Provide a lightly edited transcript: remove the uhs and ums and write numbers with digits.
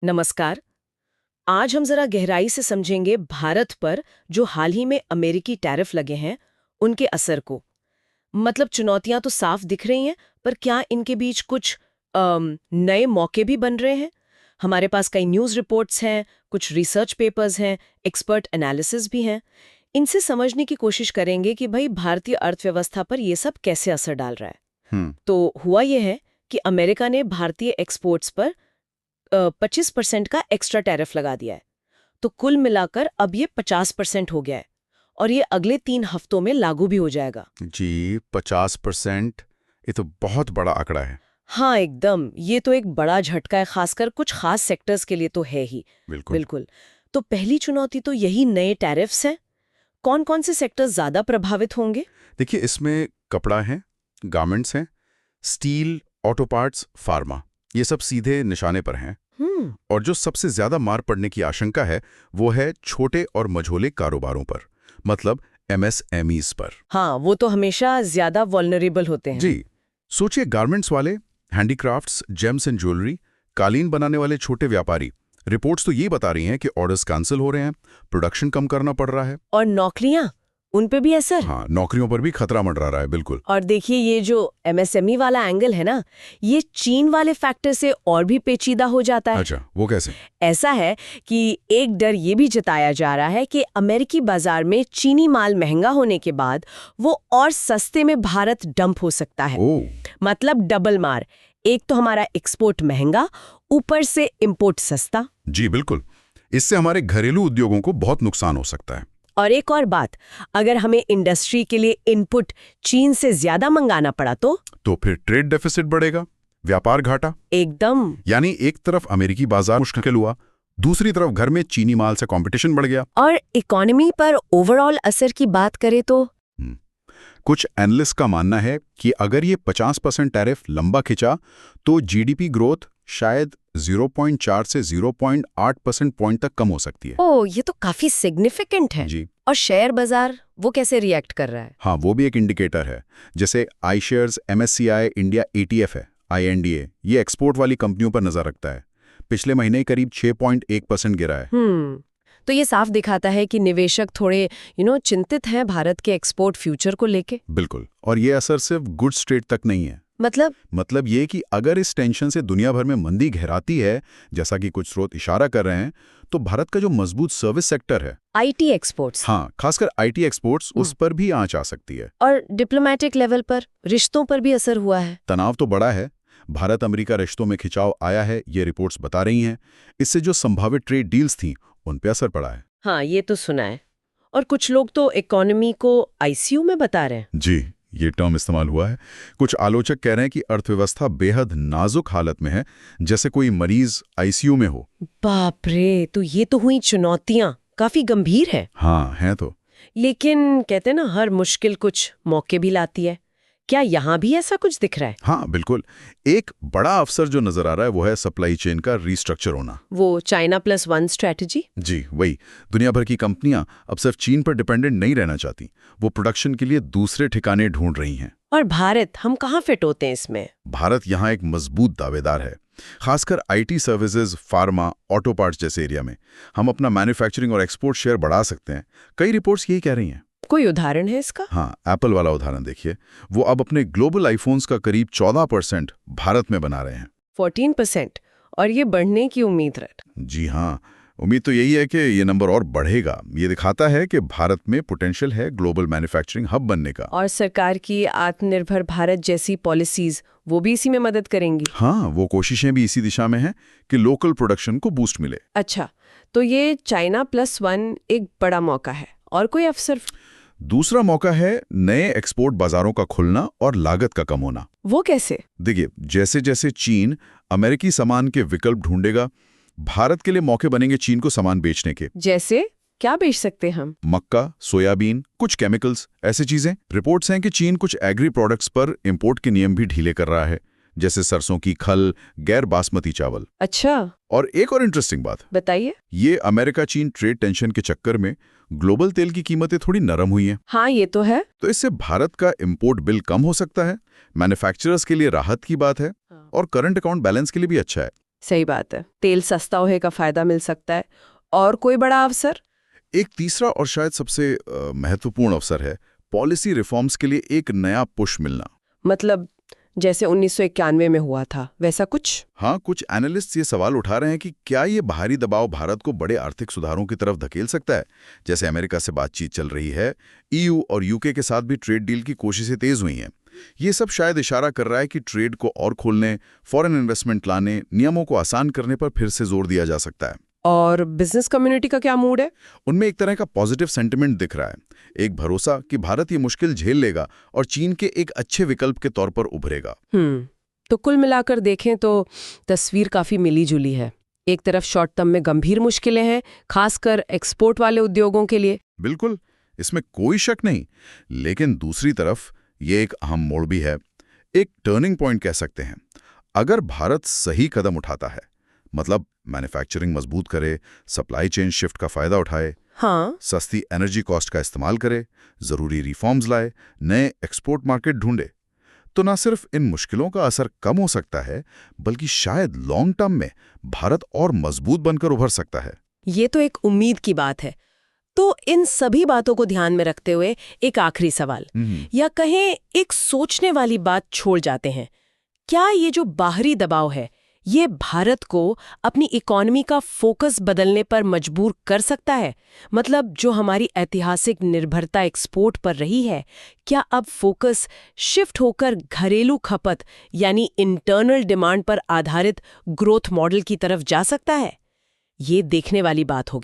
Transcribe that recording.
नमस्कार। आज हम जरा गहराई से समझेंगे भारत पर जो हाल ही में अमेरिकी टैरिफ लगे हैं उनके असर को। मतलब चुनौतियां तो साफ दिख रही हैं, पर क्या इनके बीच कुछ नए मौके भी बन रहे हैं? हमारे पास कई न्यूज़ रिपोर्ट्स हैं, कुछ रिसर्च पेपर्स हैं, एक्सपर्ट एनालिसिस भी हैं। इनसे समझने की कोशिश करेंगे कि भाई भारतीय अर्थव्यवस्था पर ये सब कैसे असर डाल रहा है। तो हुआ ये है कि अमेरिका ने भारतीय एक्सपोर्ट्स पर 25% का एक्स्ट्रा टैरिफ लगा दिया है। तो कुल मिलाकर अब ये 50% हो गया है और ये अगले 3 हफ्तों में लागू भी हो जाएगा। जी 50%, ये तो बहुत बड़ा आंकड़ा है। हाँ, एकदम। ये तो एक बड़ा झटका है, खासकर कुछ खास सेक्टर्स के लिए तो है ही। बिल्कुल। तो पहली चुनौती तो यही नए टैरिफ्स हैं। कौन-कौन से सेक्टर्स ज्यादा प्रभावित होंगे? देखिए, इसमें कपड़ा है, गारमेंट्स हैं, स्टील, ऑटो पार्ट्स, फार्मा, ये सब सीधे निशाने पर हैं। और जो सबसे ज्यादा मार पड़ने की आशंका है वो है छोटे और मझोले कारोबारों पर, मतलब MSMEs पर। हाँ, वो तो हमेशा ज्यादा वल्नरेबल होते हैं। जी, सोचिए गारमेंट्स वाले, हैंडीक्राफ्ट्स, जेम्स एंड ज्वेलरी, कालीन बनाने वाले छोटे व्यापारी। रिपोर्ट्स तो ये बता रही हैं कि ऑर्डर्स कैंसिल हो रहे हैं, प्रोडक्शन कम करना पड़ रहा है। और नौकरियां, उन पे भी असर? हाँ, नौकरियों पर भी खतरा मंडरा रहा है। बिल्कुल। और देखिए, ये जो MSME वाला एंगल है ना, ये चीन वाले फैक्टर से और भी पेचीदा हो जाता है। अच्छा, वो कैसे? ऐसा है कि एक डर ये भी जताया जा रहा है कि अमेरिकी बाजार में चीनी माल महंगा होने के बाद वो और सस्ते में भारत डंप हो सकता है। मतलब डबल मार, एक तो हमारा एक्सपोर्ट महंगा, ऊपर से इंपोर्ट सस्ता। जी बिल्कुल, इससे हमारे घरेलू उद्योगों को बहुत नुकसान हो सकता है। और एक और बात, अगर हमें इंडस्ट्री के लिए इनपुट चीन से ज्यादा मंगाना पड़ा तो फिर ट्रेड डेफिसिट बढ़ेगा, व्यापार घाटा। एकदम। यानी एक तरफ अमेरिकी बाजार मुश्किल हुआ, दूसरी तरफ घर में चीनी माल से कंपटीशन बढ़ गया। और इकोनॉमी पर ओवरऑल असर की बात करें तो कुछ एनालिस्ट का मानना है कि अगर ये 50% टैरिफ लंबा खिंचा तो जीडीपी ग्रोथ शायद 0.4 से 0.8% पॉइंट तक कम हो सकती है। ओह, ये तो काफी सिग्निफिकेंट है। जी। और शेयर बाजार वो कैसे रिएक्ट कर रहा है? हाँ, वो भी एक इंडिकेटर है। जैसे आई शेयर्स, MSCI इंडिया ETF है, INDA, ये एक्सपोर्ट वाली कंपनियों पर नजर रखता है। पिछले महीने करीब 6.1% गिरा है। तो ये साफ दिखाता है कि निवेशक थोड़े चिंतित हैं भारत के एक्सपोर्ट फ्यूचर को लेके। बिल्कुल। और ये असर सिर्फ गुड्स ट्रेड तक नहीं है। मतलब ये कि अगर इस टेंशन से दुनिया भर में मंदी गहराती है, जैसा कि कुछ स्रोत इशारा कर रहे हैं, तो भारत का जो मजबूत सर्विस सेक्टर है, IT एक्सपोर्ट्स, हाँ, खासकर IT एक्सपोर्ट्स, उस पर भी आंच आ सकती है। और डिप्लोमेटिक लेवल पर, रिश्तों पर भी असर हुआ है। तनाव तो बड़ा है, भारत अमेरिका रिश्तों में खिंचाव आया है, ये रिपोर्ट्स बता रही हैं। इससे जो संभावित ट्रेड डील्स थी उन पे असर पड़ा है। हाँ, ये तो सुना है। और कुछ लोग तो इकोनॉमी को ICU में बता रहे हैं। जी, ये टर्म इस्तेमाल हुआ है। कुछ आलोचक कह रहे हैं कि अर्थव्यवस्था बेहद नाजुक हालत में है, जैसे कोई मरीज ICU में हो। बाप रे, तो ये तो हुई चुनौतियां, काफी गंभीर है। हाँ, हैं तो। लेकिन कहते हैं ना, हर मुश्किल कुछ मौके भी लाती है। क्या यहाँ भी ऐसा कुछ दिख रहा है? हाँ बिल्कुल। एक बड़ा अवसर जो नजर आ रहा है वो है सप्लाई चेन का रीस्ट्रक्चर होना। वो China+1 स्ट्रैटेजी? जी वही। दुनिया भर की कंपनियां अब सिर्फ चीन पर डिपेंडेंट नहीं रहना चाहती, वो प्रोडक्शन के लिए दूसरे ठिकाने ढूंढ रही हैं। और भारत, हम कहाँ फिट होते हैं इसमें? भारत यहाँ एक मजबूत दावेदार है, खासकर IT services, pharma, auto parts जैसे एरिया में। हम अपना मैन्युफैक्चरिंग और एक्सपोर्ट शेयर बढ़ा सकते हैं। कई रिपोर्ट्स यही कह रही हैं। कोई उदाहरण है इसका? हाँ, एप्पल वाला उदाहरण देखिए। वो अब अपने ग्लोबल आईफोन्स का करीब 14% भारत में बना रहे हैं। 14%? और ये बढ़ने की उम्मीद है? जी हाँ, उम्मीद तो यही है कि ये नंबर और बढ़ेगा। ये दिखाता है कि भारत में पोटेंशियल है ग्लोबल मैन्युफैक्चरिंग हब बनने का। और सरकार की आत्मनिर्भर भारत जैसी पॉलिसीज, वो भी इसी में मदद करेंगी? हाँ, वो कोशिशें भी इसी दिशा में हैं कि लोकल प्रोडक्शन को बूस्ट मिले। अच्छा, तो ये China+1 एक बड़ा मौका है। और कोई अवसर? दूसरा मौका है नए एक्सपोर्ट बाजारों का खुलना और लागत का कम होना। वो कैसे? देखिए, जैसे जैसे चीन अमेरिकी सामान के विकल्प ढूंढेगा, भारत के लिए मौके बनेंगे चीन को सामान बेचने के। जैसे क्या बेच सकते हम? मक्का, सोयाबीन, कुछ केमिकल्स, ऐसी चीजें। रिपोर्ट्स हैं कि चीन कुछ एग्री प्रोडक्ट्स पर इंपोर्ट के नियम भी ढीले कर रहा है, जैसे सरसों की खल, गैर बासमती चावल। अच्छा, और एक और इंटरेस्टिंग बात बताइए। ये अमेरिका चीन ट्रेड टेंशन के चक्कर में ग्लोबल तेल की कीमतें थोड़ी नरम हुई हैं। हाँ, ये तो है। तो इससे भारत का इंपोर्ट बिल कम हो सकता है, मैन्युफैक्चरर्स के लिए राहत की बात है, और करंट अकाउंट बैलेंस के लिए भी अच्छा है। सही बात है, तेल सस्ता होने का फायदा मिल सकता है। और कोई बड़ा अवसर? एक तीसरा और शायद सबसे महत्वपूर्ण अवसर है पॉलिसी रिफॉर्म्स के लिए एक नया पुश मिलना। मतलब जैसे 1991 में हुआ था, वैसा कुछ? हाँ, कुछ एनालिस्ट्स ये सवाल उठा रहे हैं कि क्या ये बाहरी दबाव भारत को बड़े आर्थिक सुधारों की तरफ धकेल सकता है। जैसे अमेरिका से बातचीत चल रही है, EU और UK के साथ भी ट्रेड डील की कोशिशें तेज हुई हैं। ये सब शायद इशारा कर रहा है कि ट्रेड को और खोलने, फॉरेन इन्वेस्टमेंट लाने, नियमों को आसान करने पर फिर से जोर दिया जा सकता है। और बिजनेस कम्युनिटी का क्या मूड है? उनमें एक तरह का पॉजिटिव सेंटिमेंट दिख रहा है, एक भरोसा कि भारत ये मुश्किल झेल लेगा और चीन के एक अच्छे विकल्प के तौर पर उभरेगा। तो कुल मिलाकर देखें तो तस्वीर काफी मिली जुली है। एक तरफ शॉर्ट टर्म में गंभीर मुश्किलें हैं, खासकर एक्सपोर्ट वाले उद्योगों के लिए। बिल्कुल, इसमें कोई शक नहीं। लेकिन दूसरी तरफ ये एक अहम मोड़ भी है, एक टर्निंग पॉइंट कह सकते हैं। अगर भारत सही कदम उठाता है, मतलब मैन्युफैक्चरिंग मजबूत करे, सप्लाई चेन शिफ्ट का फायदा उठाए, हाँ, सस्ती एनर्जी कॉस्ट का इस्तेमाल करे, जरूरी रिफॉर्म्स लाए, नए एक्सपोर्ट मार्केट ढूंढे, तो न सिर्फ इन मुश्किलों का असर कम हो सकता है, बल्कि शायद लॉन्ग टर्म में भारत और मजबूत बनकर उभर सकता है। ये तो एक उम्मीद की बात है। तो इन सभी बातों को ध्यान में रखते हुए एक आखिरी सवाल, या कहें एक सोचने वाली बात छोड़ जाते हैं। क्या ये जो बाहरी दबाव है, ये भारत को अपनी इकोनॉमी का फोकस बदलने पर मजबूर कर सकता है? मतलब जो हमारी ऐतिहासिक निर्भरता एक्सपोर्ट पर रही है, क्या अब फोकस शिफ्ट होकर घरेलू खपत यानी इंटरनल डिमांड पर आधारित ग्रोथ मॉडल की तरफ जा सकता है? ये देखने वाली बात होगी।